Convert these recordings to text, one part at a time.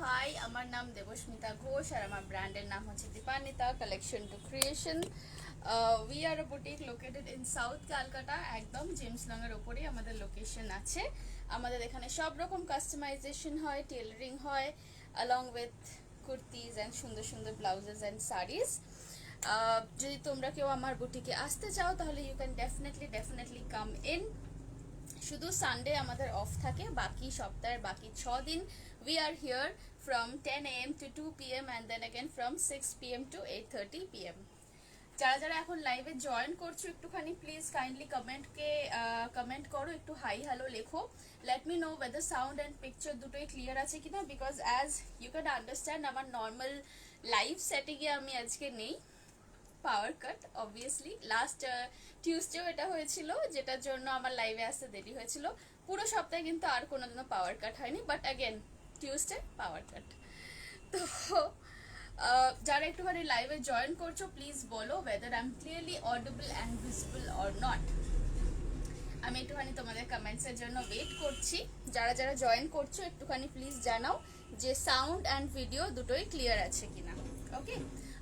High, আমার নাম দেবস্মিতা ঘোষ আর আমার ব্র্যান্ডের নাম হচ্ছে Dipanwita collection to creation. We are a boutique located in south Calcutta, একদম জেমস লং এর উপরেই আমাদের লোকেশন আছে। আমাদের এখানে সব রকম কাস্টমাইজেশন হয়, টেলারিং হয়, along with কুর্তিজ অ্যান্ড সুন্দর সুন্দর ব্লাউজেস অ্যান্ড শাড়িজ। যদি তোমরা কেউ আমার বুটিকে আসতে চাও তাহলে you can definitely come in. শুধু সানডে আমাদের অফ থাকে, বাকি সপ্তাহের বাকি 6 দিন we are here from 10 a.m. to 2 p.m. and then again from 6 p.m. to 8:30 p.m. যারা যারা এখন লাইভে জয়েন করছো একটুখানি প্লিজ কাইন্ডলি কমেন্ট করো, একটু হাই হ্যালো লেখো। Let me know whether sound and picture দুটোই ক্লিয়ার আছে কিনা, because as you can understand আমার নর্মাল লাইভ সেটিংয়ে আমি আজকে নেই। পাওয়ার কাট অবভিয়াসলি লাস্ট টিউসডেও এটা হয়েছিল, যেটার জন্য আমার লাইভে আসতে দেরি হয়েছিল। পুরো সপ্তাহে কিন্তু আর কোনোদিনও পাওয়ার কাট হয়নি, বাট অ্যাগেন টিউসডে পাওয়ার কাট। তো যারা একটুখানি লাইভে জয়েন করছো প্লিজ বলো weather I am clearly audible and visible or not. আমি একটুখানি তোমাদের কমেন্টসের জন্য ওয়েট করছি। যারা যারা জয়েন করছো একটুখানি প্লিজ জানাও যে সাউন্ড অ্যান্ড ভিডিও দুটোই ক্লিয়ার আছে কিনা। ওকে,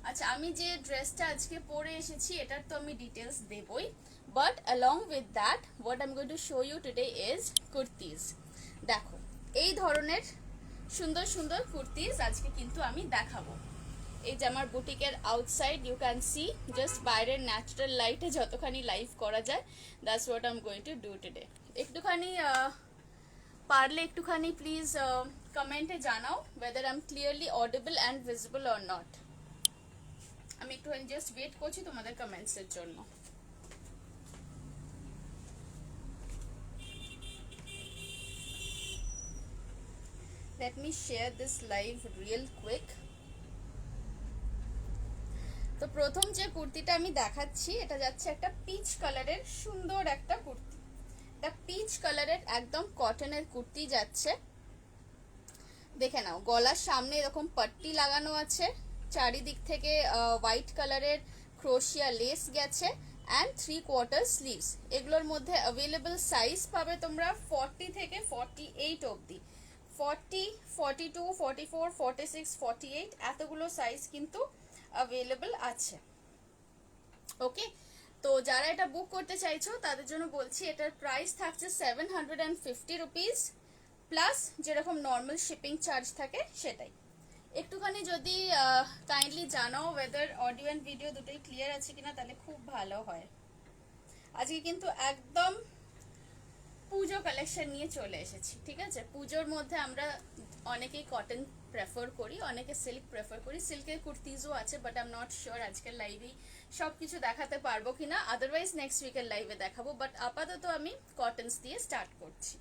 আচ্ছা, আমি যে ড্রেসটা আজকে পরে এসেছি এটার তো আমি ডিটেলস দেবই, but along with that what I am going to show you today is kurtis. দেখো, এই ধরনের সুন্দর সুন্দর কুর্তিজ আজকে কিন্তু আমি দেখাবো। এই যে আমার বুটিকের outside you can see, just বাইরের ন্যাচারাল লাইটে যতখানি লাইভ করা যায়, that's what I am going to do today. একটুখানি পারলে একটুখানি প্লিজ কমেন্টে জানাও whether I am clearly audible and visible or not. আমি একটুখানি জাস্ট ওয়েট করছি তোমাদের কমেন্টসের জন্য। Let me share this live real quick. তো প্রথম যে কুর্তিটা আমি দেখাচ্ছি এটা যাচ্ছে একটা পিচ কালারের সুন্দর একটা কুর্তি। এটা পিচ কালারের একদম কটনের কুর্তি যাচ্ছে। দেখে নাও, গলার সামনে এরকম পাট্টি লাগানো আছে, চারিদিক থেকে হোয়াইট কালারের ক্রোশিয়া লেস গেছে অ্যান্ড 3/4 স্লিভস। এগুলোর মধ্যে অ্যাভেলেবল সাইজ পাবে তোমরা 40 থেকে 48 অবধি। 40, 42, 44, 46, 48 এতগুলো সাইজ কিন্তু অ্যাভেলেবল আছে। ওকে, তো যারা এটা বুক করতে চাইছো তাদের জন্য বলছি এটার প্রাইস থাকছে 750 রুপিস, প্লাস যেরকম নর্মাল শিপিং চার্জ থাকে সেটাই। একটুখানি যদি কাইন্ডলি জানাও ওয়েদার অডিও অ্যান্ড ভিডিও দুটোই ক্লিয়ার আছে কিনা তাহলে খুব ভালো হয়। আজকে কিন্তু একদম পুজো কালেকশন নিয়ে চলে এসেছি, ঠিক আছে। পুজোর মধ্যে আমরা অনেকেই কটন প্রেফার করি, অনেকে সিল্ক প্রেফার করি, সিল্কের কুর্তিজও আছে, but I am not sure আজকের লাইভেই সব কিছু দেখাতে পারবো কিনা, আদারওয়াইজ নেক্সট উইকের লাইভে দেখাবো। বাট আপাতত আমি কটনস দিয়ে স্টার্ট করছি।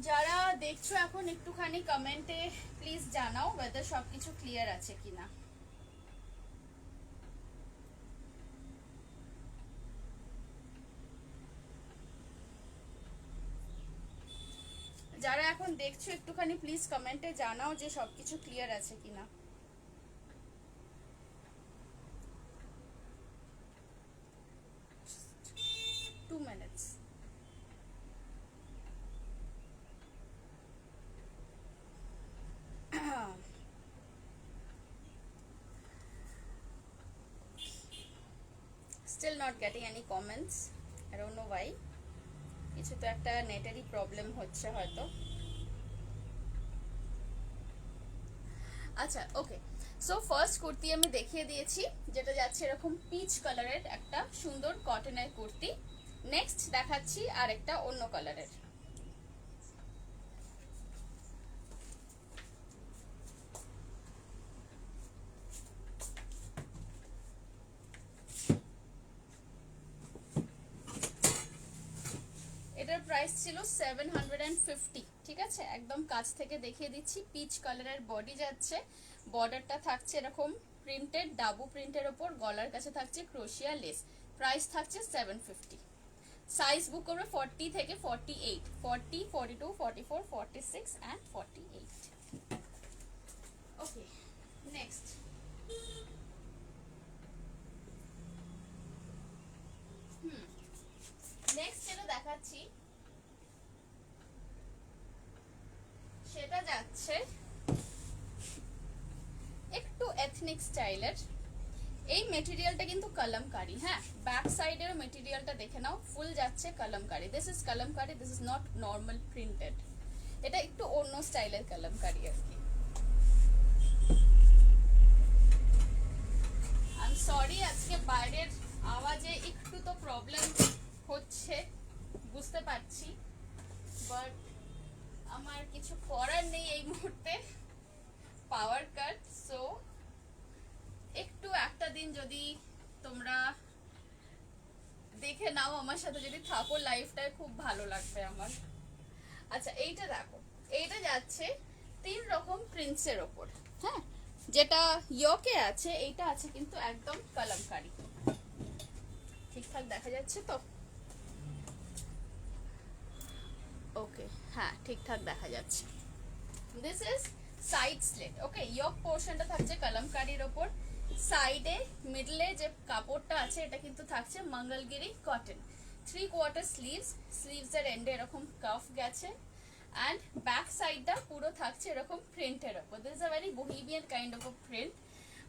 যারা দেখছো এখন একটুখানি কমেন্টে প্লিজ জানাও ওয়েদার সবকিছু ক্লিয়ার আছে কিনা। যারা এখন দেখছো একটুখানি প্লিজ কমেন্টে জানাও যে সবকিছু ক্লিয়ার আছে কিনা। Two minutes. Still not getting any comments. I don't know why. কিছু তো একটা নেটেরই প্রবলেম হচ্ছে হয়তো। আচ্ছা, ওকে, সো ফার্স্ট কুর্তি আমি দেখিয়ে দিয়েছি, যেটা যাচ্ছে এরকম পিচ কালারের একটা সুন্দর কটনের কুর্তি। নেক্সট দেখাচ্ছি আর একটা অন্য কালারের। এটার প্রাইস ছিল 750, ঠিক আছে। একদম কাছ থেকে দেখিয়ে দিচ্ছি, পিচ কালারের বডি যাচ্ছে, বর্ডারটা থাকছে এরকম প্রিন্টেড ডাবু প্রিন্টের ওপর, গলার কাছে থাকছে ক্রোশিয়া লেস। প্রাইস থাকছে 750। সাইজ বুক করবে 40 থেকে 48, 40, 42, 44, 46 and 48। ওকে, নেক্সট নেক্সট যেটা দেখাচ্ছি এথনিক স্টাইলের। এই মেটেরিয়ালটা কিন্তু কলমকারি, হ্যাঁ, ব্যাক সাইডের মেটেরিয়ালটা দেখে নাও, ফুল যাচ্ছে kalamkari. This is kalamkari, this is not normal printed, এটা একটু অন্য স্টাইলের কলমকারি আর কি। আই এম সরি, আজকে বাইরের আওয়াজে একটু তো প্রবলেম হচ্ছে, বুঝতে পারছি, বাট আমার কিছু করার নেই এই মুহূর্তে, পাওয়ার কাট। সো একটু একটা দিন যদি তোমরা দেখে নাও, আমার সাথে যদি থাকো লাইফটায়, খুব ভালো লাগবে আমার। আচ্ছা, এইটা দেখো, এইটা যাচ্ছে 3 রকম প্রিন্টসের ওপর, হ্যাঁ, যেটা ইয়োকে আছে, এইটা আছে কিন্তু একদম কলমকারি। ঠিকঠাক দেখা যাচ্ছে তো? ওকে, হ্যাঁ, ঠিকঠাক দেখা যাচ্ছে। দিস ইজ সাইড স্লিট, ওকে। ইয়োক পোর্শনটা থাকছে কলমকারির ওপর, সাইডে মিডলে যে কাপড়টা আছে এটা কিন্তু থাকছে মঙ্গলগিরি কটন। 3/4 স্লিভস, স্লিভসের এন্ডে এরকম কাফ গেছে, অ্যান্ড ব্যাক সাইডটা পুরো থাকছে এরকম প্রিন্টের ওপর। This is a very bohemian kind of a print.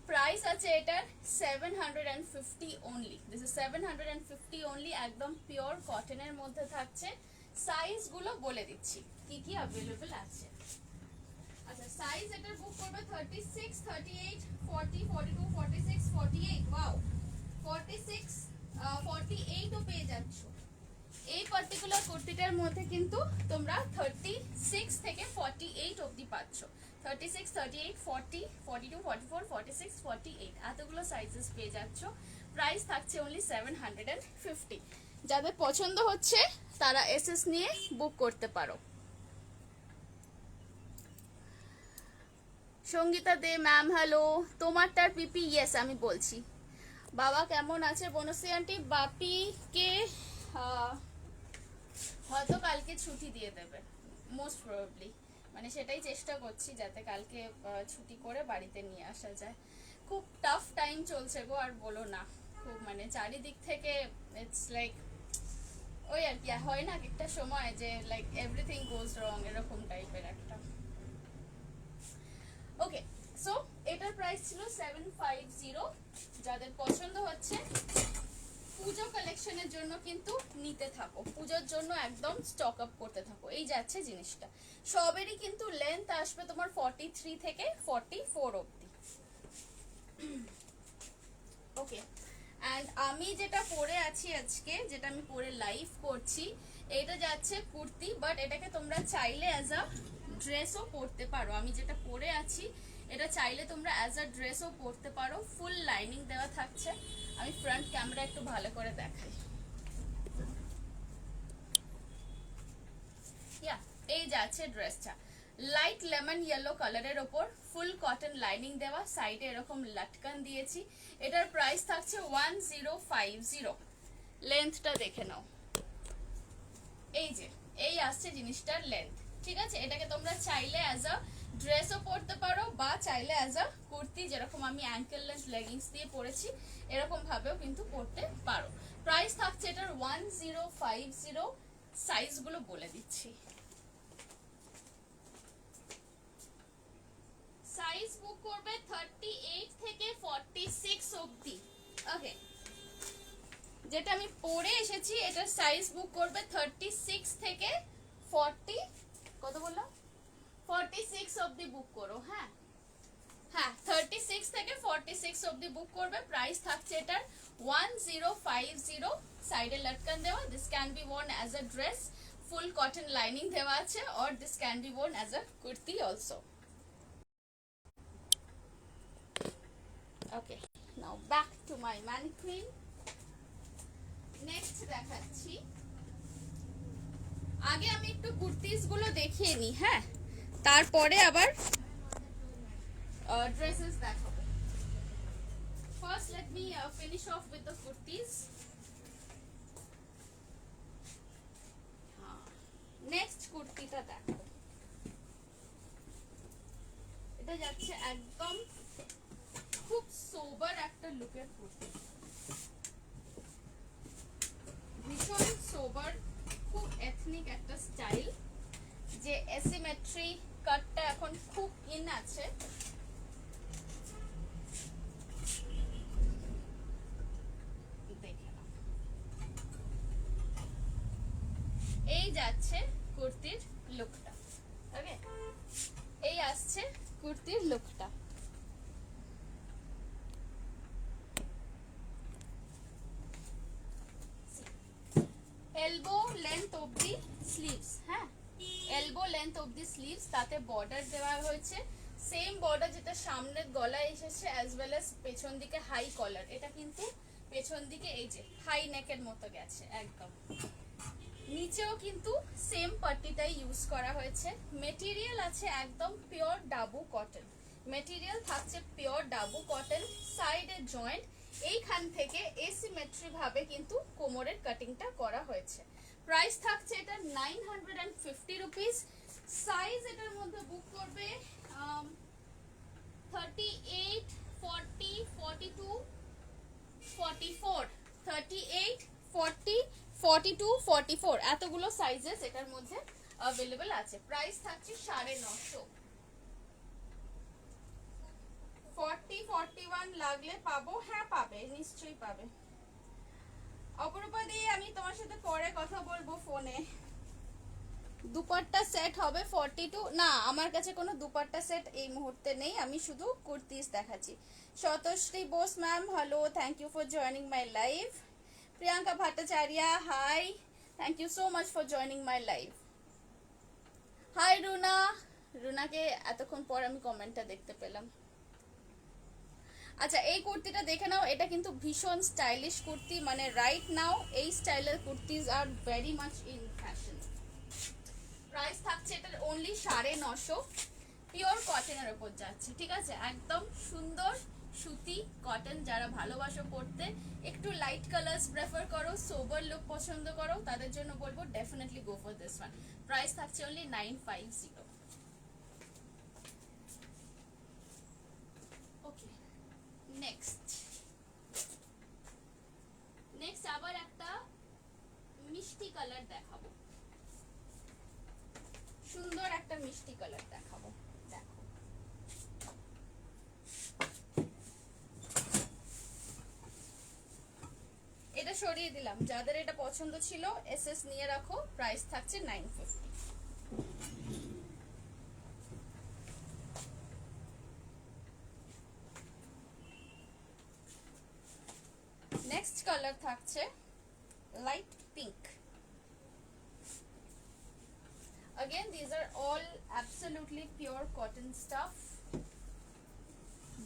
Price আছে এটার 750 অনলি। দিস ইজ 750 অনলি, একদম পিওর কটনের মধ্যে থাকছে। সাইজগুলো বলে দিচ্ছি কি কি অ্যাভেলেবল আছে। আচ্ছা, সাইজ এটার বুক করবে 36, 38, 40, 42, 46, 48। ওয়াও, 46, 48 ও পেয়ে যাচ্ছ। এই পার্টিকুলার কুর্তিটার মধ্যে কিন্তু তোমরা 36 থেকে 48 অবধি পাচ্ছ। 36, 38, 40, 42, 44, 46, 48 এতগুলো সাইজেস পেয়ে যাচ্ছ। প্রাইস থাকছে অনলি 750। যাদের পছন্দ হচ্ছে তারা এসএস নিয়ে বুক করতে পারো। সঙ্গীতা দে ম্যাম হ্যালো, তোমারটার পিপি ইয়েস আমি বলছি। বাবা কেমন আছে বনশ্রী আন্টি? বাপিকে হয়তো কালকে ছুটি দিয়ে দেবে মোস্ট প্রবাবলি, মানে সেটাই চেষ্টা করছি যাতে কালকে ছুটি করে বাড়িতে নিয়ে আসা যায়। খুব টাফ টাইম চলছে গো, আর বলো না, খুব মানে চারিদিক থেকে ইটস লাইক ওই আর কি, হয় না একটা সময় যে লাইক এভরিথিং গোজ রং, এরকম টাইপের একটা। ওকে, সো এটার প্রাইস ছিল 750। যাদের পছন্দ হচ্ছে পুজো কালেকশনের জন্য কিন্তু নিতে থাকো, পুজোর জন্য একদম স্টক আপ করতে থাকো। এই যাচ্ছে জিনিসটা, সবেরই কিন্তু লেন্থ আসবে তোমার 43 থেকে 44 অবধি। ওকে, অ্যান্ড আমি যেটা পরে আছি আজকে, যেটা আমি পরে লাইভ করছি, এটা যাচ্ছে কুর্তি, বাট এটাকে তোমরা চাইলে অ্যাজ আ ড্রেসও পরতে পারো। আমি যেটা পরে আছি এটা চাইলে তোমরা অ্যাজ আ ড্রেসও পরতে পারো, ফুল লাইনিং দেওয়া থাকছে। আমি ফ্রন্ট ক্যামেরা একটু ভালো করে দেখাই। এই যাচ্ছে ড্রেসটা, লাইট লেমন ইয়েলো কালারের ওপর, ফুল কটন লাইনিং দেওয়া, সাইডে এরকম লটকান দিয়েছি। এটার প্রাইস থাকছে 1050। লেন্থটা দেখে নাও, এই যে এই আসছে জিনিসটার লেন্থ, ঠিক আছে। এটাকে তোমরা চাইলে অ্যাজ আ ড্রেসও পরতে পারো, বা চাইলে অ্যাজ আ কুর্তি, যেরকম আমি অ্যাঙ্কেল লেন্থ লেগিংস দিয়ে পরেছি এরকম ভাবেও কিন্তু পরতে পারো। প্রাইস থাকছে এটার 1050। সাইজগুলো বলে দিচ্ছি, সাইজ বুক করবে 38 থেকে 46 অবধি। ওকে, যেটা আমি পরে এসেছি এটার সাইজ বুক করবে 36 থেকে 40, কত বললাম, 46 অবধি বুক করো। হ্যাঁ হ্যাঁ, 36 থেকে 46 অবধি বুক করবে। প্রাইস থাকছে এটার 1050। সাইডে লটকান দেওয়া, this can be worn as a dress, full cotton lining দেওয়া আছে, or this can be worn as a kurti also. Okay, now back to my mannequin. Next দেখাচ্ছি, আগে আমি একটু কুর্তিস গুলো দেখিয়ে নি, হ্যাঁ, তারপরে আবার ড্রেসেস দেখাবো। First let me finish off with the kurtis. Next কুর্তিটা দেখো, এটা যাচ্ছে একদম খুব সোবার একটা লুকের কুর্তি, ভীষণ সোবার, খুব এথনিক একটা স্টাইল, যে অ্যাসিমেট্রি কাটটা এখন খুব ইন আছে। এলবো লেন্থ অবধি স্লিভস, হ্যাঁ এলবো লেন্থ অবধি স্লিভস, তাতে বর্ডার দেওয়া হয়েছে সেম বর্ডার যেটা সামনের গলায় এসেছে অ্যাজ ওয়েল অ্যাজ পেছন দিকে হাই কলার। এটা কিন্তু পেছন দিকে এই যে হাই নেকের মতো গেছে একদম। নিচেও কিন্তু সেম পাট্টিটাই ইউজ করা হয়েছে। মেটেরিয়াল আছে একদম পিওর ডাবু কটন, মেটেরিয়াল থাকছে পিওর ডাবু কটন। সাইডে জয়েন্ট, এইখান থেকে এসিমেট্রি ভাবে কিন্তু কোমরের কাটিংটা করা হয়েছে। প্রাইস থাকছে এটা 950 রুপিস। সাইজ এটার মধ্যে বুক করবে 38, 40, 42, 44, 38, 40, 42, 44 এতগুলো সাইজেস এটার মধ্যে अवेलेबल আছে। প্রাইস থাকছে 950। 40, 41 লাগলে পাবো, হ্যাঁ পাবে, নিশ্চয়ই পাবে। অপরূপা দি আমি তোমার সাথে পরে কথা বলবো ফোনে। দুপাট্টা সেট হবে 42, না আমার কাছে কোনো দুপাট্টা সেট এই মুহূর্তে নেই, আমি শুধু কুর্তিস দেখাচ্ছি। Shatashree Bose ma'am hello, thank you for joining my live. Priyanka Bhattacharya hi, thank you so much for joining my live. Hi Runa, রুনাকে এতক্ষণ পর আমি কমেন্টটা দেখতে পেলাম। আচ্ছা এই কুর্তিটা দেখে নাও, এটা কিন্তু ভীষণ স্টাইলিশ কুর্তি, মানে রাইট নাও এই স্টাইলের kurtis are very much in fashion. Price থাকছে এটার অনলি 950, পিওর কটনের উপর যাচ্ছে, ঠিক আছে একদম সুন্দর সুতি কটন। যারা ভালোবাসো পড়তে, একটু লাইট কালার্স প্রেফার করো, সোবার লুক পছন্দ করো, তাদের জন্য বলবো definitely go for this one. Price থাকছে অনলি 950। ওকে নেক্সট আবার একটা মিষ্টি কালার দেখাবো, সুন্দর একটা মিষ্টি কালার দেখাবো। দেখো এটা সরিয়ে দিলাম, যাদের এটা পছন্দ ছিল এসএস নিয়ে রাখো। প্রাইস থাকছে 950। নেক্সট কালার থাকছে light pink. Again these are all absolutely pure cotton stuff,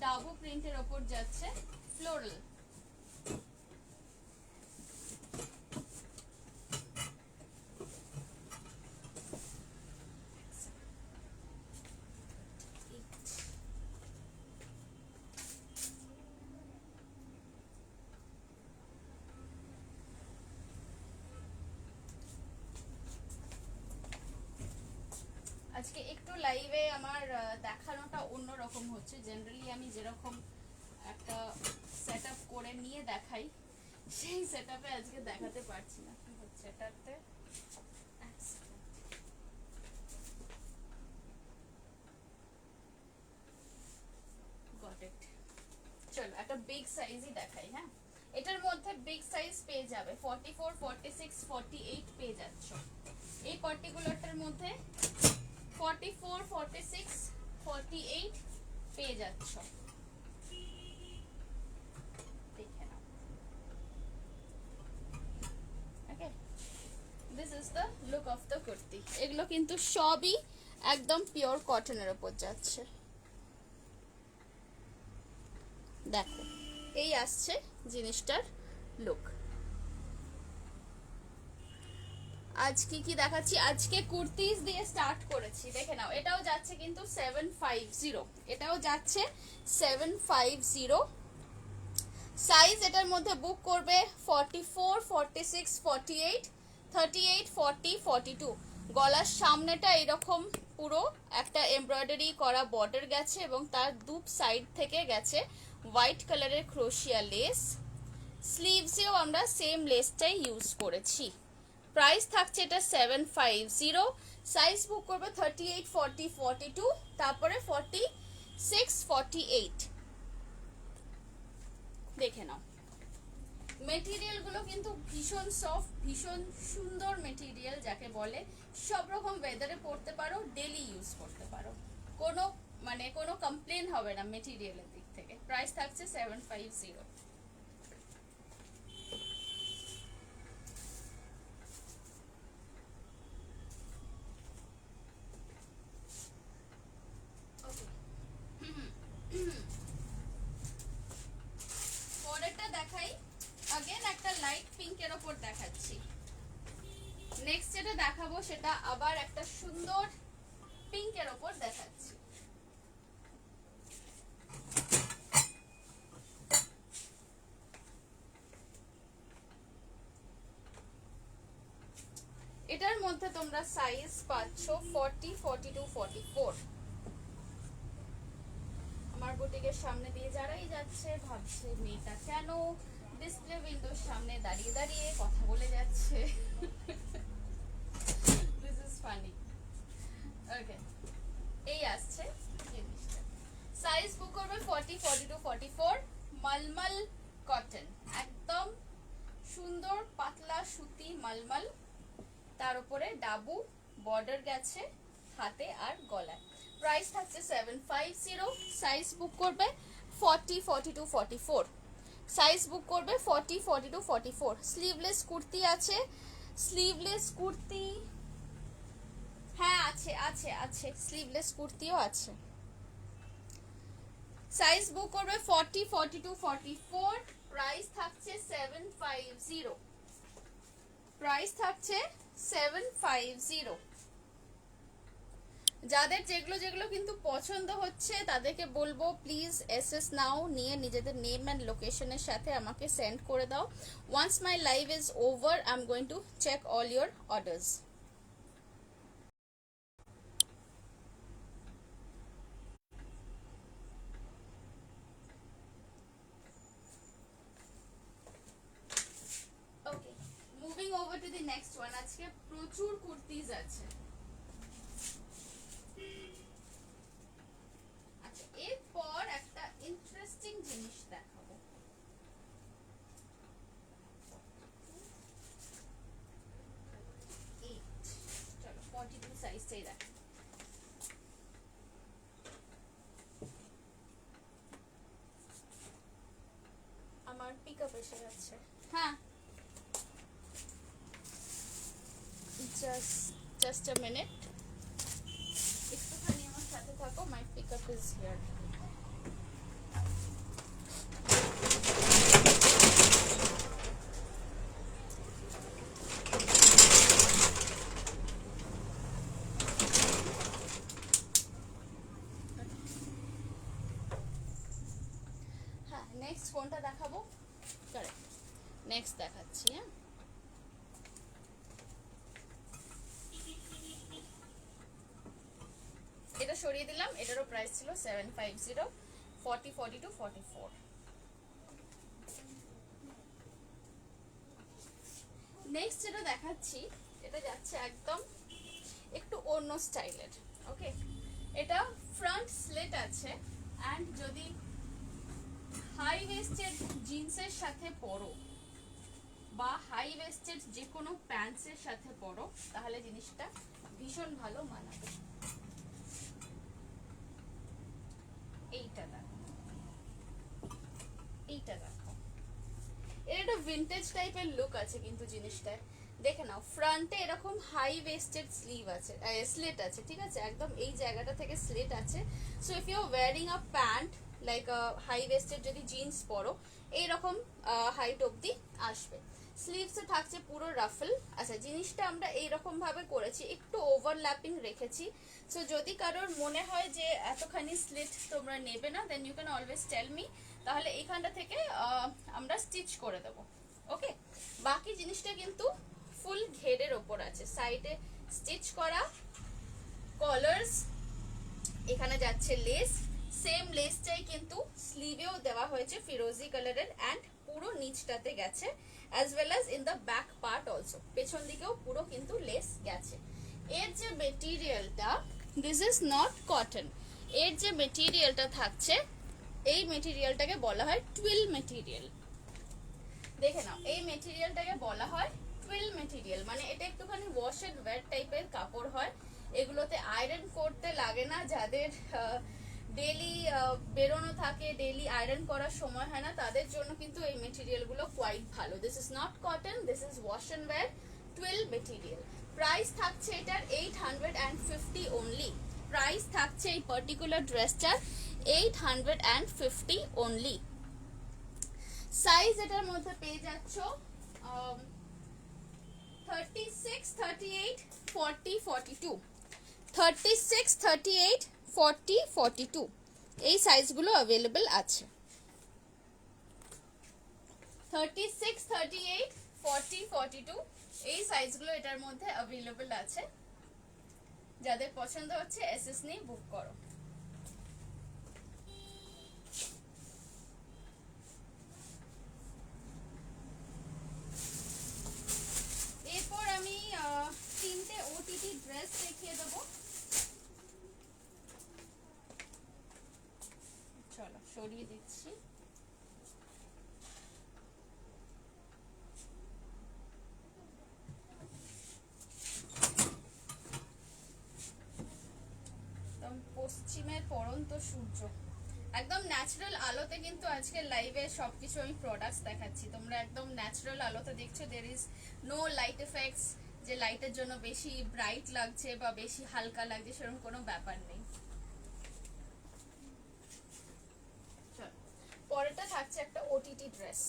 dabu প্রিন্টের উপর যাচ্ছে, ফ্লোরাল। আজকে একটু লাইভে আমার দেখানোটা অন্যরকম হচ্ছে। জেনারেলি আমি যেরকম একটা সেটআপ করে নিয়ে দেখাই, সেই সেটআপে আজকে দেখাতে পারছি না। কি হচ্ছে এটাতে? Got it. চলো একটা বিগ সাইজই দেখাই। হ্যাঁ এটার মধ্যে বিগ সাইজ পেয়ে যাবে 44, 46, 48 পেয়ে যাচ্ছ এই পার্টিকুলারটার মধ্যে। 44, 46, 48 পেয়ে যাচ্ছ, দেখে নাও। Okay this is the look of the kurti. এগুলো কিন্তু সবই একদম পিওর কটনের উপর যাচ্ছে। দেখো এই আসছে জিনিসটার লুক। আজকে কি দেখাচ্ছি, আজকে কুর্তিজ দিয়ে স্টার্ট করেছি, দেখে নাও। এটাও যাচ্ছে কিন্তু 750, এটাও যাচ্ছে 750। সাইজ এটার মধ্যে বুক করবে 44, 46, 48, 38, 40, 42। গলার সামনেটা এরকম পুরো একটা এমব্রয়ডারি করা বর্ডার গেছে এবং তার দু সাইড থেকে গেছে হোয়াইট কালারের ক্রোশিয়া লেস। স্লিভসেও আমরা সেম লেসটাই ইউজ করেছি। প্রাইস থাকছে এটা 750। সাইজ বুক করবে 38, 40, 42, তারপরে 46, 48। দেখে নাও মেটেরিয়াল গুলো কিন্তু ভীষণ সফট, ভীষণ সুন্দর মেটেরিয়াল, যাকে বলে সব রকম ওয়েদারে পরতে পারো, ডেলি ইউজ করতে পারো, কোনো কমপ্লেন হবে না মেটেরিয়ালের দিক থেকে। প্রাইস থাকছে 750। যেটা দেখাবো সেটা আবার একটা সুন্দর পিঙ্কের ওপর দেখাচ্ছি। এটার মধ্যে তোমরা সাইজ পাচ্ছ 40, 42, 44। আমার বুটিকের সামনে দিয়ে যারাই যাচ্ছে ভাবছে মেয়েটা কেন ডিসপ্লে উইন্ডোর সামনে দাঁড়িয়ে দাঁড়িয়ে কথা বলে যাচ্ছে। This is funny. ওকে, এই আসছে জিনিসটা। সাইজ বুক করবে 40, 42, 44। মালমাল কটন, একদম সুন্দর পাতলা সুতি মালমাল, তার উপরে ডাবু বর্ডার গেছে হাতে আর গলায়। প্রাইস থাকছে 750। সাইজ বুক করবে 40, 42, 44। সাইজ বুক করবে 40, 42, 44। স্লিভলেস কুর্তি আছে, স্লিভলেস কুর্তি হ্যাঁ আছে আছে আছে, স্লিভলেস কুর্তিও আছে। সাইজ বুক করবে 40, 42, 44। প্রাইস থাকছে 750। প্রাইস থাকছে 750। যাদের যেগুলো যেগুলো কিন্তু পছন্দ হচ্ছে তাদেরকে বলবো প্লিজ এসএস নাও নিয়ে নিজেদের নেম অ্যান্ড লোকেশনের সাথে আমাকে সেন্ড করে দাও। Once my live is over I am going to check all your orders. Okay, moving over to the next one. আজকে প্রচুর কুর্তিজ আছে। আচ্ছা, এরপর একটা ইন্টারেস্টিং জিনিস দেখাবো। চলো 42 সাইজটাই দেখ। আমার পিকআপ এসে যাচ্ছে। হ্যাঁ, just a minute, একটুখানি আমার সাথে থাকো। মাই পিকআপ ইজ হিয়ার। হ্যাঁ, নেক্সট কোনটা দেখাবো? কারেক্ট, নেক্সট দেখাচ্ছি। হ্যাঁ, এটা সরিয়ে দিলাম। এটারও প্রাইস ছিল 750। 40, 42, 44। নেক্সট যেটা দেখাচ্ছি এটা যাচ্ছে একদম একটু অন্য স্টাইলের। ওকে, এটা ফ্রন্ট স্লিট আছে অ্যান্ড যদি হাই ওয়েস্টেড জিন্সের সাথে পরো বা হাই ওয়েস্টেড যে কোনো প্যান্টসের সাথে পরো তাহলে জিনিসটা ভীষণ ভালো মানাবে। এইটা দেখো, এইটা দেখো, এর একটা ভিন্টেজ টাইপের লুক আছে কিন্তু জিনিসটায়। দেখে নাও, ফ্রন্টে এরকম হাই ওয়েস্টেড স্লিভ আছে, স্লিট আছে, ঠিক আছে, একদম এই জায়গাটা থেকে স্লিট আছে। So if you are wearing a pant like high waisted যদি জিন্স পরো এইরকম হাইট অবধি আসবে। স্লিভসে থাকছে পুরো রাফল। আচ্ছা, জিনিসটা আমরা এইরকম ভাবে করেছি, একটু ওভারল্যাপিং রেখেছি। সো যদি কারোর মনে হয় যে এতখানি স্লিট তোমরা নেবে না, then you can always tell me, তাহলে এইখানটা থেকে আমরা স্টিচ করে দেবো। ওকে, বাকি জিনিসটা কিন্তু ফুল ঘেরের ওপর আছে, সাইডে স্টিচ করা, কলার্স, এখানে যাচ্ছে লেস, সেম লেসটাই কিন্তু স্লিভেও দেওয়া হয়েছে ফিরোজি কালারের অ্যান্ড পুরো নিচটাতে গেছে, as well as in the back part also, পেছন দিকেও পুরো কিন্তু লেস গেছে। এর যে মেটেরিয়ালটা, দিস ইজ নট কটন, এর যে মেটেরিয়ালটা থাকছে এই মেটেরিয়ালটাকে বলা হয় টুইল মেটেরিয়াল। দেখে নাও, এই মেটেরিয়ালটাকে বলা হয় টুইল মেটেরিয়াল, মানে এটা একটুখানি ওয়াশ এন্ড ওয়্যার টাইপের কাপড় হয়। এগুলোতে আয়রন করতে লাগে না, যাদের ডেলি বেরোনো থাকে, ডেলি আয়রন করার সময় হয় না, তাদের জন্য কিন্তু এই মেটেরিয়ালগুলো কোয়াইট ভালো। This is not cotton, this is wash and wear twill material. Price থাকছে এটার 850 অনলি। প্রাইস থাকছে এই পার্টিকুলার ড্রেসটার 850 অনলি। সাইজ এটার মধ্যে পেয়ে যাচ্ছ 36, 38, 40, 42, 36, 38, 40, 42 এই সাইজগুলো অ্যাভেলেবল আছে। 36, 38, 40, 42 এই সাইজগুলো এটার মধ্যে অ্যাভেলেবল আছে। যাদের পছন্দ হচ্ছে এসএস নিয়ে বুক করো। এরপর আমি তিনটে ওটিটি ড্রেস দেখিয়ে দেবো। চলো সরিয়ে দিচ্ছি। পশ্চিমের পড়ন্ত সূর্য, একদম ন্যাচারাল আলোতে কিন্তু আজকে লাইভে সবকিছু আমি প্রোডাক্টস দেখাচ্ছি। তোমরা একদম ন্যাচারাল আলোতে দেখছো, there is no light effects, যে লাইটের জন্য বেশি ব্রাইট লাগছে বা বেশি হালকা লাগছে সেরকম কোনো ব্যাপার নেই। পরেরটা থাকছে একটা OTT dress.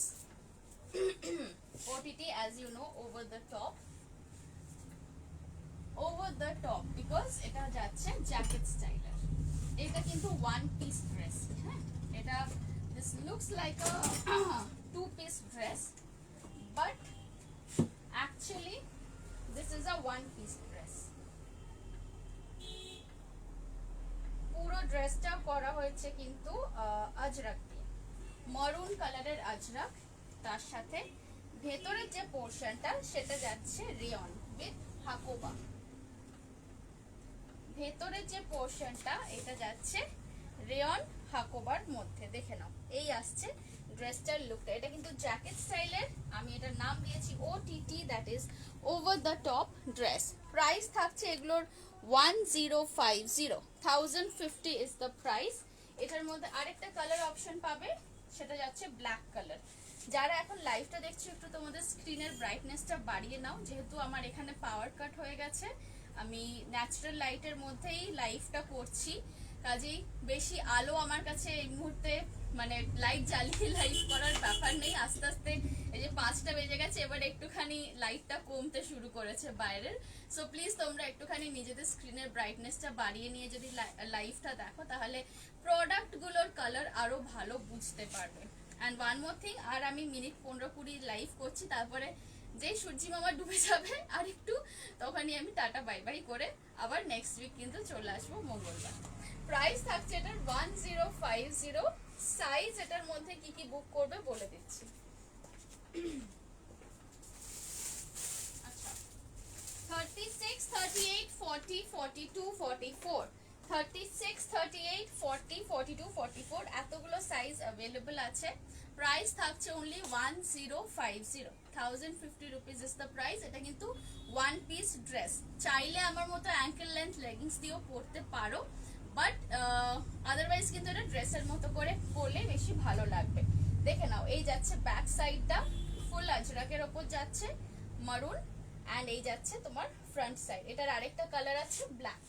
OTT as you know over the top, over the top because এটা যাচ্ছে জ্যাকেট স্টাইলের। এটা কিন্তু ওয়ান পিস ড্রেস, হ্যাঁ এটা this looks like a two piece dress but actually this is a one piece dress. পুরো ড্রেসটা করা হয়েছে কিন্তু আজরাক দিয়ে, মরুন কালারের আজরাক, তার সাথে ভেতরের যে পোর্শনটা সেটা যাচ্ছে রেয়ন উইথ হাকোবা। ভেতরের যে পোর্শনটা এটা যাচ্ছে রেয়ন হাকোবার মধ্যে। দেখে নাও এই আসছে ড্রেসটার লুকটা। এটা কিন্তু জ্যাকেট স্টাইলের, আমি এটার নাম দিয়েছি OTT, that is over the top dress. Price থাকছে এগুলোর 1050, 1050 ইজ দ্য প্রাইস। এটার মধ্যে আরেকটা কালার অপশন পাবে, সেটা যাচ্ছে ব্ল্যাক কালার। যারা এখন লাইভটা দেখছো একটু তোমাদের স্ক্রিনের ব্রাইটনেসটা বাড়িয়ে নাও, যেহেতু আমার এখানে পাওয়ার কাট হয়ে গেছে, আমি ন্যাচারাল লাইটের মধ্যেই লাইভটা করছি, কাজেই বেশি আলো আমার কাছে এই মুহূর্তে মানে লাইট জ্বালিয়ে লাইভ করার ব্যাপার নেই। আস্তে আস্তে এই যে 5টা বেজে গেছে, এবার একটুখানি লাইটটা কমতে শুরু করেছে বাইরের। সো প্লিজ তোমরা একটুখানি নিজেদের স্ক্রিনের ব্রাইটনেসটা বাড়িয়ে নিয়ে যদি লাইভটা দেখো তাহলে প্রোডাক্টগুলোর কালার আরো ভালো বুঝতে পারবে। অ্যান্ড ওয়ান মোর থিং, আর আমি মিনিট 15-20 লাইভ করছি, তারপরে যেই সূর্যি মামা ডুবে যাবে আর একটু, তখনই আমি টাটা বাই বাই করে আবার নেক্সট উইক কিন্তু চলে আসবো মঙ্গলবার। প্রাইস থাকছে এটার 1050। সাইজ এটার মধ্যে কি কি বুক করবে বলে দিচ্ছি। আচ্ছা 36, 38, 40, 42, 44, 36, 38, 40, 42, 44 এতগুলো সাইজ অ্যাভেলেবল আছে। প্রাইস থাকছে only 1050, 1050 rupees is the price. এটা কিন্তু ওয়ান পিস ড্রেস, চাইলে আমার মতো অ্যাঙ্কেল লেন্থ লেগিংস দিয়েও পরতে পারো, বাট আদারওয়াইজ কিন্তু এটা ড্রেসের মতো করে পরলে বেশি ভালো লাগবে। দেখে নাও এই যাচ্ছে ব্যাক সাইডটা ফুল আজরাকের ওপর যাচ্ছে মারুন, অ্যান্ড এই যাচ্ছে তোমার ফ্রন্ট সাইড। এটার আরেকটা কালার আছে ব্ল্যাক।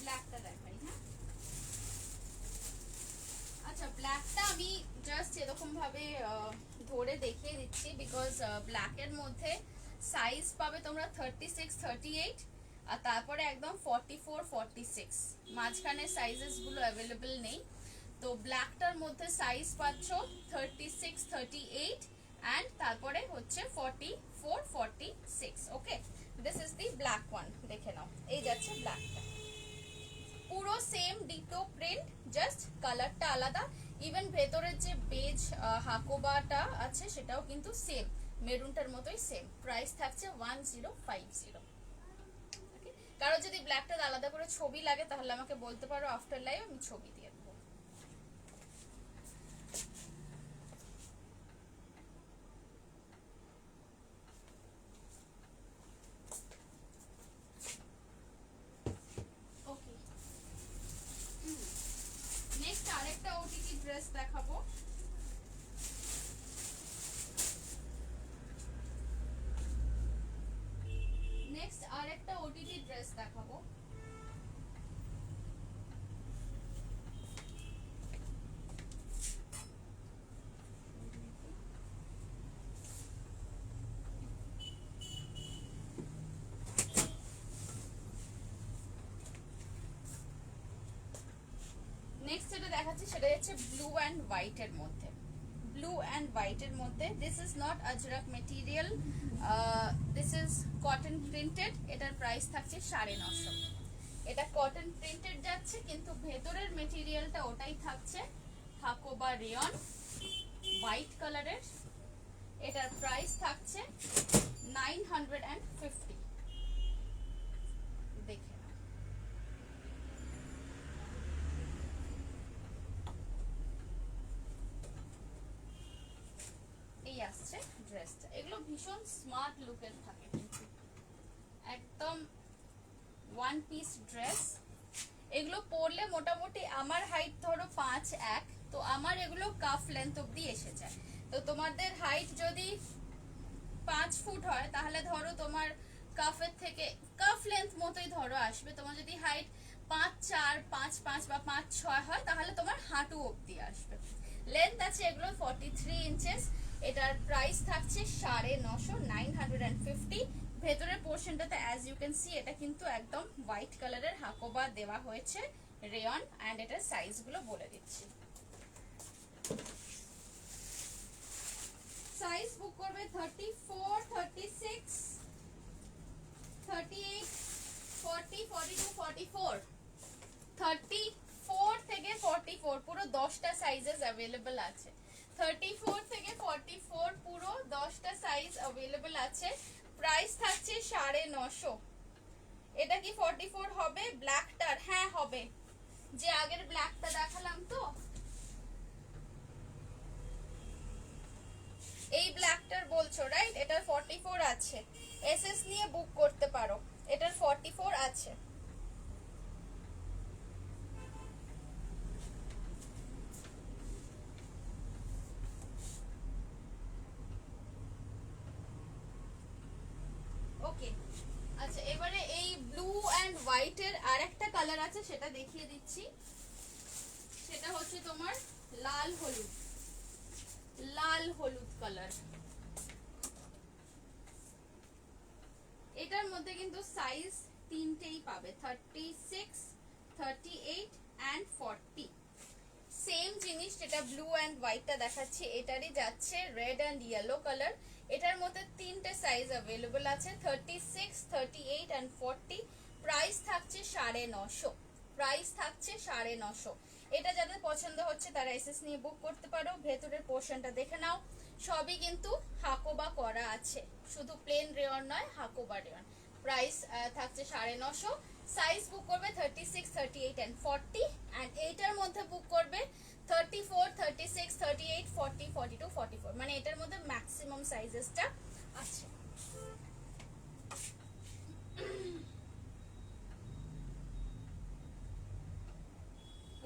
ব্ল্যাকটা দেখাই, হ্যাঁ আচ্ছা ব্ল্যাকটা আমি জাস্ট এরকম ভাবে ধরে দেখিয়ে দিচ্ছি, বিকজ ব্ল্যাকের মধ্যে সাইজ পাবে তোমরা 36, 38 আর তারপরে একদম 44, 46, মাঝখানে সাইজেস গুলো অ্যাভেলেবল নেই। তো ব্ল্যাকটার মধ্যে সাইজ পাচ্ছ 36, 38 অ্যান্ড তারপরে হচ্ছে 44, 46। Okay, this is the black one. দেখে নাও এই যাচ্ছে ব্ল্যাকটা, পুরো সেম ডিটো প্রিন্ট, জাস্ট কালারটা আলাদা। ইভেন ভেতরের যে বেজ হাকোবাটা আছে সেটাও কিন্তু সেম, মেরুনটার মতোই সেম। প্রাইস থাকছে 1050। কারো যদি ব্ল্যাকটা আলাদা করে ছবি লাগে তাহলে আমাকে বলতে পারো আফটার লাইভ, আমি ছবি দিয়ে দেবো। ওকে, নেক্সট আরেকটা ওটিটি ড্রেস দেখাবো। ওটিটি ড্রেস দেখাবো। নেক্সট যেটা দেখাচ্ছি সেটা হচ্ছে ব্লু অ্যান্ড হোয়াইটের মধ্যে। ব্লু অ্যান্ড হোয়াইটের মধ্যে, this is not Ajrak material, this is cotton printed. এটার প্রাইস থাকছে 950। এটা কটন প্রিন্টেড যাচ্ছে, কিন্তু ভেতরের মেটেরিয়ালটা ওটাই থাকছে হাকোবা রেয়ন হোয়াইট কালারের। এটার প্রাইস থাকছে 950। দেখে এই আসছে ড্রেসটা। এগুলো ভীষণ স্মার্ট লুকের থাকে, কিন্তু একদম ওয়ান পিস ড্রেস। এগুলো পরলে মোটামুটি আমার হাইট ধরো 5'1", তো আমার এগুলো কাফ লেন্থ অব্দি এসে যায়। তো তোমাদের হাইট যদি 5 ফুট হয়, তাহলে ধরো তোমার কাফের থেকে কাফ লেন্থ মতোই ধরো আসবে। তোমার যদি হাইট 5'4", 5'5" বা 5'6" হয়, তাহলে তোমার হাঁটু অব্দি আসবে। লেন্থ আছে এগুলো 43 ইঞ্চেস। এটার প্রাইস থাকছে 950। ভেতরের পোর্শনটাতে অ্যাজ ইউ ক্যান সি, এটা কিন্তু একদম হোয়াইট কালারের হাকোবা দেওয়া হয়েছে রেয়ন। অ্যান্ড এটার সাইজগুলো বলে দিচ্ছি। সাইজ বুক করবে 34, 36, 38, 40, 42, 44। 34 থেকে 44 পুরো 10টা সাইজেস অ্যাভেলেবল আছে। 34 থেকে 44 পুরো 10টা সাইজ অ্যাভেলেবল আছে। প্রাইস থাকছে 950। এটা কি 44 হবে? ব্ল্যাকটার? হ্যাঁ হবে, যে আগের ব্ল্যাকটা দেখালাম তো, এই ব্ল্যাকটার বলছো রাইট? এটার 44 আছে। এসএস নিয়ে বুক করতে পারো, এটার 44 আছে। ওকে, আচ্ছা এবারে এই ব্লু অ্যান্ড হোয়াইটের আর একটা কালার আছে, সেটা দেখিয়ে দিচ্ছি। সেটা হচ্ছে তোমার লাল হলুদ, লাল হলুদ কালার। এটার মধ্যে কিন্তু সাইজ তিনটেই পাবে, 36, 38 অ্যান্ড 40। সেম জিনিস যেটা ব্লু অ্যান্ড হোয়াইটটা দেখাচ্ছি, এটারই যাচ্ছে রেড অ্যান্ড ইয়েলো কালার। এটার মধ্যে তিনটে সাইজ অ্যাভেলেবল আছে, 36, 38 অ্যান্ড 40। প্রাইস থাকছে 950। প্রাইস থাকছে 950। এটা যাদের পছন্দ হচ্ছে তারা এসএস নিয়ে বুক করতে পারো। ভেতরের পোর্শনটা দেখে নাও, সবই কিন্তু হাকোবা করা আছে, শুধু প্লেন রেয়ন নয়, হাকোবা রেয়ন। প্রাইস থাকছে 950। সাইজ বুক করবে 36, 38 অ্যান্ড 40। অ্যান্ড এইটার মধ্যে বুক করবে 34, 36, 38, 40, 42, 44। মানে এটার মধ্যে ম্যাক্সিমাম সাইজেসটা আছে।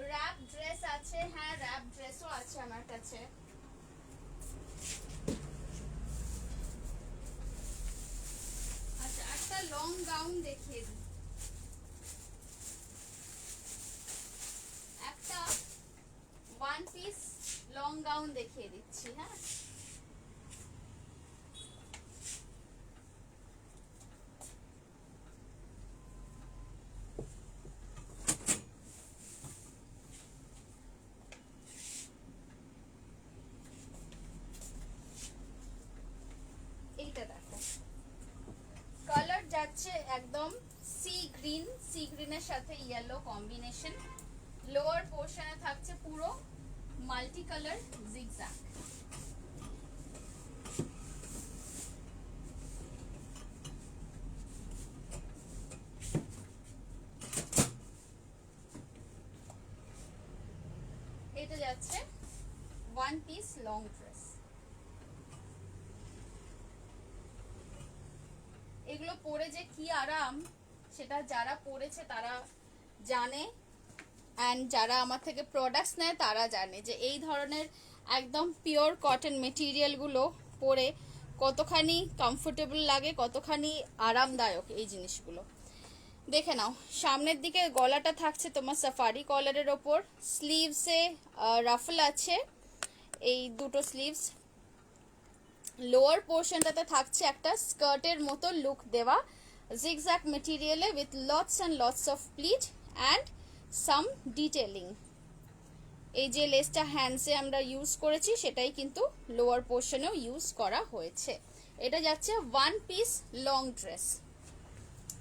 র‍্যাপ ড্রেস আছে, হ্যাঁ র‍্যাপ ড্রেসও আছে আমার কাছে। আচ্ছা একটা লং গাউন দেখিয়ে দিই, একটা ওয়ান পিস লং গাউন দেখিয়ে দিচ্ছি। হ্যাঁ, এইটা দেখো, কালার যাচ্ছে একদম সি গ্রিন, সি গ্রিনের সাথে ইয়েলো কম্বিনেশন। লোয়ার পোর্শনে থাকছে পুরো মাল্টি কালার জিগজ্যাগ। এটা যাচ্ছে ওয়ান পিস লং ড্রেস। এগুলো পরে যে কি আরাম, সেটা যারা পরেছে তারা জানে। অ্যান্ড যারা আমার থেকে প্রোডাক্টস নেয় তারা জানে যে এই ধরনের একদম পিওর কটন মেটেরিয়ালগুলো পরে কতখানি কমফোর্টেবল লাগে, কতখানি আরামদায়ক এই জিনিসগুলো। দেখে নাও, সামনের দিকে গলাটা থাকছে তোমার সাফারি কলারের ওপর, স্লিভসে রাফল আছে, এই দুটো স্লিভস। লোয়ার পোর্শনটাতে থাকছে একটা স্কার্টের মতো লুক দেওয়া, জিগজ্যাগ মেটেরিয়ালে with lots and lots of pleat and some detailing. এই যে লেসটা হ্যান্ডসে আমরা ইউজ করেছি সেটাই কিন্তু লোয়ার পোর্শনেও ইউজ করা হয়েছে। এটা যাচ্ছে ওয়ান পিস লং ড্রেস।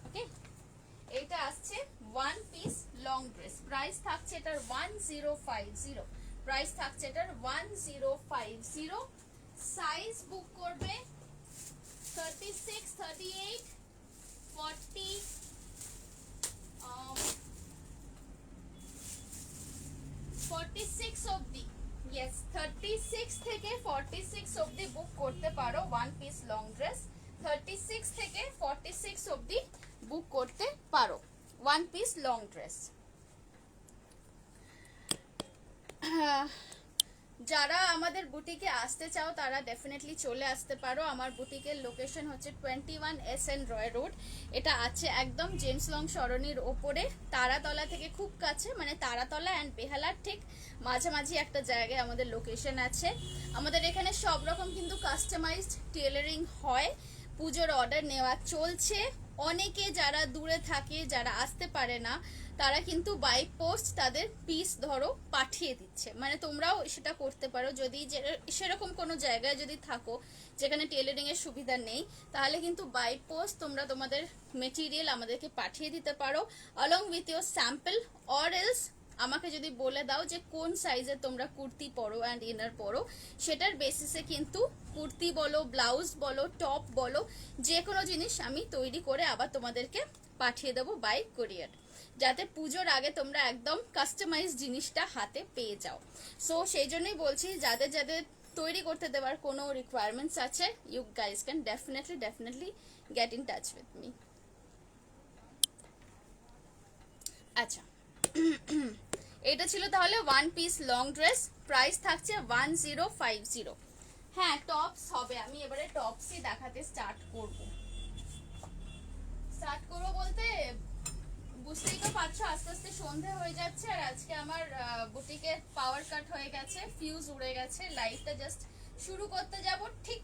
ওকে, এটা আসছে one piece long dress. Price থাকছে এটার 1050। প্রাইস থাকছে এটার 1050। সাইজ বুক করবে 36, 38, 40, 46 অবধি। ইয়েস, 36 থেকে 46 অবধি বুক করতে পারো ওয়ান পিস লং ড্রেস। 36 থেকে 46 অবধি বুক করতে পারো ওয়ান পিস লং ড্রেস। যারা আমাদের বুটিকে আসতে চাও তারা ডেফিনেটলি চলে আসতে পারো। আমার বুটিকের লোকেশন হচ্ছে 21 SN রয় রোড। এটা আছে একদম জেমস লং সরণির ওপরে, তারাতলা থেকে খুব কাছে, মানে তারাতলা অ্যান্ড বেহালার ঠিক মাঝামাঝি একটা জায়গায় আমাদের লোকেশন আছে। আমাদের এখানে সব রকম কিন্তু কাস্টমাইজড টেলারিং হয়। পুজোর অর্ডার নেওয়া চলছে। অনেকে যারা দূরে থাকে, যারা আসতে পারে না, তারা কিন্তু বাই পোস্ট তাদের পিস ধরো পাঠিয়ে দিচ্ছে। মানে তোমরাও সেটা করতে পারো। যদি সেরকম কোনো জায়গায় যদি থাকো যেখানে টেলারিং এর সুবিধা নেই, তাহলে কিন্তু বাই পোস্ট তোমরা তোমাদের মেটেরিয়াল আমাদেরকে পাঠিয়ে দিতে পারো along with your sample. Or else আমাকে যদি বলে দাও যে কোন সাইজের তোমরা কুর্তি পরো অ্যান্ড ইনার পরো, সেটার বেসিসে কিন্তু কুর্তি বলো, ব্লাউজ বলো, টপ বলো, যে কোনো জিনিস আমি তৈরি করে আবার তোমাদেরকে পাঠিয়ে দেবো বাই কোরিয়ার, যাতে পুজোর আগে তোমরা একদম কাস্টমাইজ জিনিসটা হাতে পেয়ে যাও। সো সেই জন্যই বলছি, যাদের যাদের তৈরি করতে দেওয়ার কোনো রিকোয়ারমেন্টস আছে, you guys can definitely get in touch with me. আচ্ছা, এটা ছিল তাহলে one piece long dress. Price থাকছে 1050। হ্যাঁ, টপস হবে। আমি এবারে টপসই দেখাতে স্টার্ট করবো বলতে বুঝতেই তো পারছো আস্তে আস্তে সন্ধে হয়ে যাচ্ছে, আর আজকে আমার বুটিকে পাওয়ার কাট হয়ে গেছে, ফিউজ উড়ে গেছে। লাইভটা জাস্ট শুরু করতে যাব, ঠিক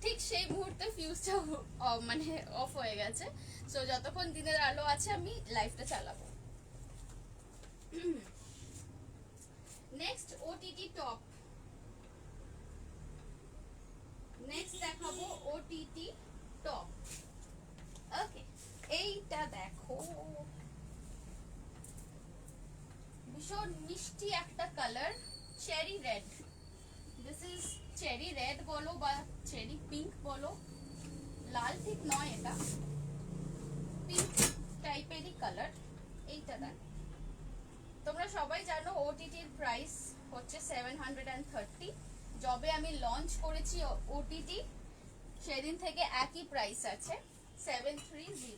ঠিক সেই মুহূর্তে ফিউজটা মানে অফ হয়ে গেছে। সো যতক্ষণ দিনের আলো আছে আমি লাইভটা চালাবো। নেক্সট ওটিটি টপ, নেক্সট দেখাবো ওটিটি টপ। ওকে, এইটা দেখো, ভীষণ মিষ্টি একটা colour, cherry red. This is cherry red বলো বা চেরি পিঙ্ক বলো, লাল ঠিক নয়, এটা পিঙ্ক টাইপেরই কালার। এইটা দেখ, তোমরা সবাই জানো ওটিটির প্রাইস হচ্ছে 730। যবে আমি লঞ্চ করেছি ওটিটি সেদিন থেকে একই প্রাইস আছে 730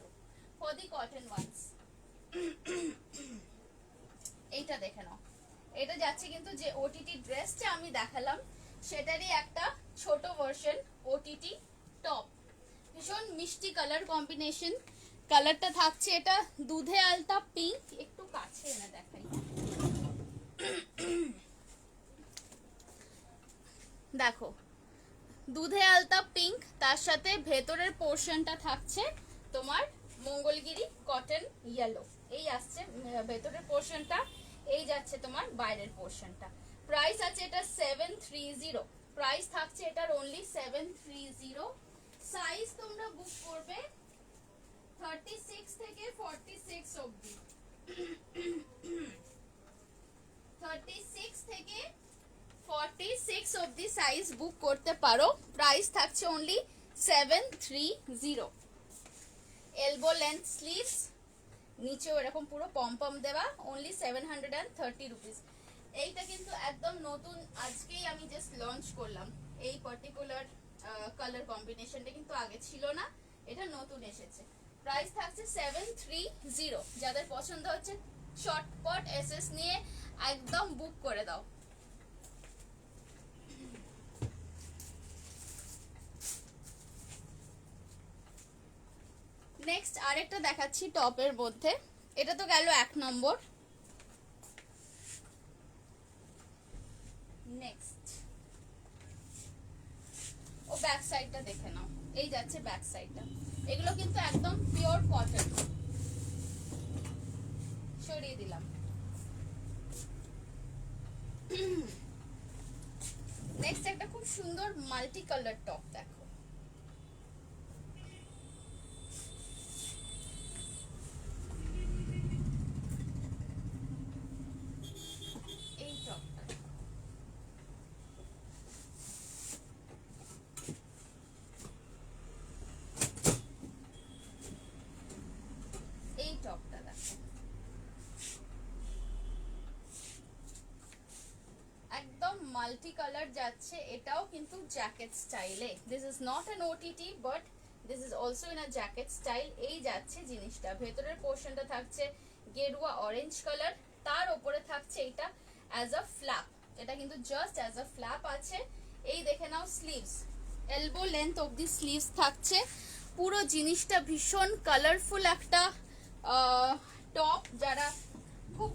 ফর দি কটন ওয়ান্স। এইটা দেখে নাও, এটা যাচ্ছে কিন্তু যে ওটিটি ড্রেসটা আমি দেখালাম সেটারই একটা ছোট ভার্সন ওটিটি টপ। ভীষণ মিষ্টি কালার কম্বিনেশন। কালারটা থাকছে এটা দুধে আলতা পিঙ্ক, একটু কাছে এনে দেখাই। দেখো, দুধে আলতা পিঙ্ক, তার সাথে ভেতরের পোর্শনটা থাকছে তোমার মঙ্গলগিরি কটন ইয়েলো। এই আসছে ভেতরের পোর্শনটা, এই যাচ্ছে তোমার বাইরের পোর্শনটা। প্রাইস আছে এটা 730। প্রাইস থাকছে এটার অনলি 730। সাইজ তোমরা বুক করবে 36 থেকে 46 অবধি। 36 থেকে 46 অবধি সাইজ বুক করতে পারো। প্রাইস থাকছে অনলি 730। এলবো লেন্থ স্লিভস, নিচেও এরকম পুরো পম দেওয়া, অনলি 730 রুপিস। এইটা কিন্তু একদম নতুন, আজকেই আমি জাস্ট লঞ্চ করলাম। এই পার্টিকুলার কালার কম্বিনেশনটা কিন্তু আগে ছিল না, এটা নতুন এসেছে। প্রাইস থাকছে 730। যাদের পছন্দ হচ্ছে শর্টকট এসএস নিয়ে একদম বুক করে দাও। নেক্সট আরেকটা দেখাচ্ছি টপের মধ্যে, এটা তো গেল 1 নম্বর। নেক্সট ও ব্যাক সাইডটা দেখে নাও, এই যাচ্ছে ব্যাক সাইডটা। এগুলো কিন্তু একদম পিওর কটন, সরিয়ে দিলাম। নেক্সট একটা খুব সুন্দর মাল্টি কালার টপ দেখো, এই টপটা, এই টপটা দেখো, একদম মাল্টি কালার যাচ্ছে। এটাও কিন্তু জ্যাকেট স্টাইলে, this is not an OTT but this is also in a jacket style. এই যাচ্ছে জিনিসটা, ভেতরের পোর্শনটা থাকছে গেরুয়া অরেঞ্জ কালার, তার উপরে থাকছে এটা অ্যাজ আ ফ্ল্যাপ, এটা কিন্তু জাস্ট অ্যাজ আ ফ্ল্যাপ আছে। এই দেখে নাও স্লিভস, এলবো লেন্থ অবধি স্লিভস থাকছে। পুরো জিনিসটা ভীষণ কালারফুল একটা টপ। যারা খুব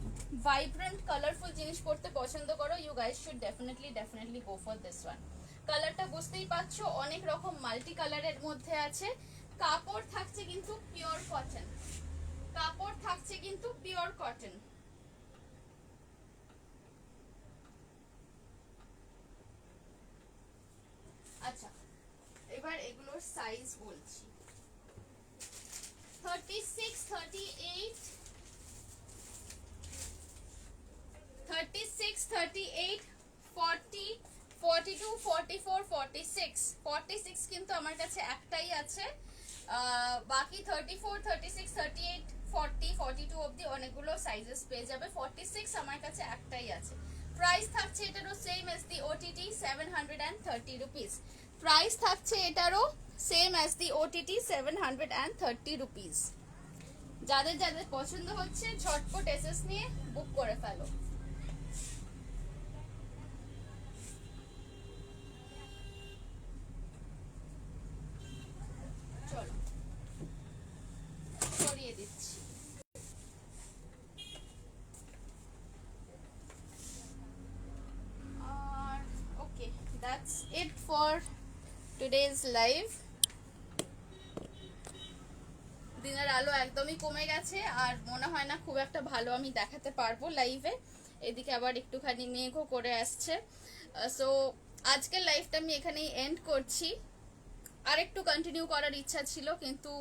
ভাইব্রেন্ট কালারফুল জিনিস পরতে পছন্দ করো, you guys should definitely go for this one. কালারটা বুঝতেই পারছো, অনেক রকম মাল্টি কালারের মধ্যে আছে। কাপড় থাকছে কিন্তু পিওর কটন, কাপড় থাকছে কিন্তু পিওর কটন। আচ্ছা, এবার এগুলোর সাইজ বলছি। 36, 38, 36, 38, 40, 42, 44, 46, 46 কিন্তু আমার কাছে একটাই আছে। বাকি 34, 36, 38, 40, 42 অবধি অনেকগুলো সাইজেস পেয়ে যাবে। 46 আমার কাছে একটাই আছে। প্রাইস থাকছে এটারও সেম এস দি ওটিটি 730 রুপিস। প্রাইস থাকছে এটারও same as the OTT 730 rupees. যাদের যাদের পছন্দ হচ্ছে ঝটপট এসএস নিয়ে বুক করে ফেলো। চলো সরিয়ে দিচ্ছি। আর okay, that's it for today's live. দিনের আলো একদমই কমে গেছে, আর মনে হয় না খুব একটা ভালো আমি দেখাতে পারবো লাইভে। এদিকে আবার একটুখানি মেঘও করে আসছে। সো আজকের লাইভটা আমি এখানেই এন্ড করছি। আর একটু কন্টিনিউ করার ইচ্ছা ছিল, কিন্তু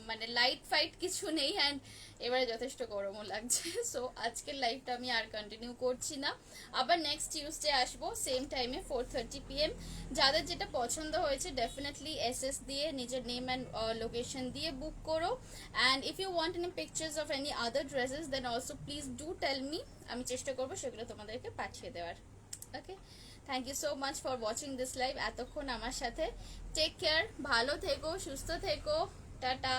মানে লাইট ফাইট কিছু নেই, অ্যান্ড এবারে যথেষ্ট গরমও লাগছে। সো আজকের লাইভটা আমি আর কন্টিনিউ করছি না। আবার নেক্সট টিউসডে আসবো সেম টাইমে 4:30 PM। যাদের যেটা পছন্দ হয়েছে ডেফিনেটলি এসএস দিয়ে নিজের নেম অ্যান্ড লোকেশন দিয়ে বুক করো। And if you want any pictures of any other dresses then also please do tell me, আমি চেষ্টা করবো সেগুলো তোমাদেরকে পাঠিয়ে দেওয়ার। Okay, thank you so much for watching this live এতক্ষণ আমার সাথে। টেক কেয়ার, ভালো থেকো, সুস্থ থেকো, টাটা।